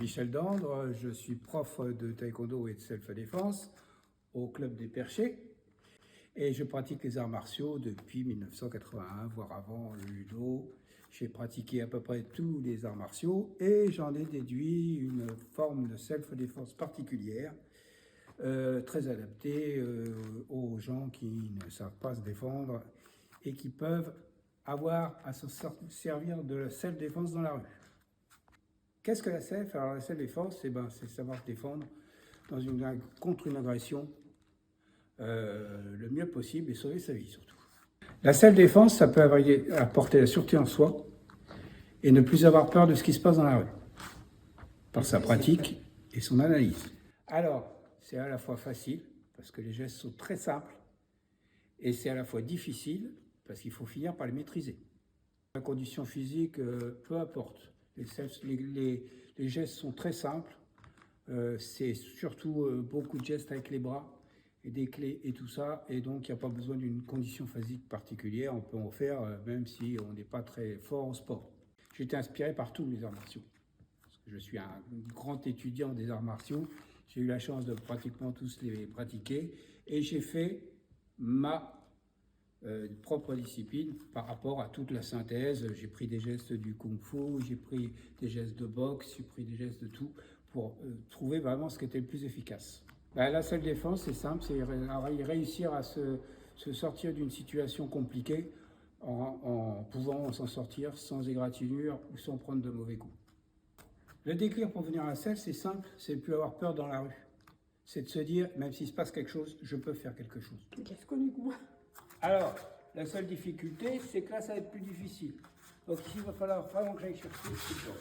Michel Dandre, je suis prof de taekwondo et de self-défense au Club des Perchés et je pratique les arts martiaux depuis 1981, voire avant le judo. J'ai pratiqué à peu près tous les arts martiaux et j'en ai déduit une forme de self-défense particulière, très adaptée aux gens qui ne savent pas se défendre et qui peuvent avoir à se servir de la self-défense dans la rue. Qu'est-ce que la self? Alors la self-défense, c'est savoir se défendre contre une agression le mieux possible et sauver sa vie surtout. La self-défense, ça peut apporter la sûreté en soi et ne plus avoir peur de ce qui se passe dans la rue, par sa pratique et son analyse. Alors, c'est à la fois facile, parce que les gestes sont très simples, et c'est à la fois difficile, parce qu'il faut finir par les maîtriser. La condition physique, peu importe. Les gestes sont très simples. C'est surtout beaucoup de gestes avec les bras et des clés et tout ça. Et donc, il n'y a pas besoin d'une condition physique particulière. On peut en faire même si on n'est pas très fort en sport. J'ai été inspiré par tous les arts martiaux. Parce que je suis un grand étudiant des arts martiaux. J'ai eu la chance de pratiquement tous les pratiquer. Et j'ai fait ma propre discipline par rapport à toute la synthèse. J'ai pris des gestes du kung-fu, j'ai pris des gestes de boxe, j'ai pris des gestes de tout pour trouver vraiment ce qui était le plus efficace. La self-défense, c'est simple, c'est réussir à se sortir d'une situation compliquée en pouvant s'en sortir sans égratignure ou sans prendre de mauvais coups. Le déclic pour venir à la self, c'est simple, c'est de ne plus avoir peur dans la rue. C'est de se dire, même s'il se passe quelque chose, je peux faire quelque chose. Qu'est-ce qu'on est moi? Alors, la seule difficulté, c'est que là, ça va être plus difficile. Donc, il va falloir vraiment que j'aille chercher ce genre.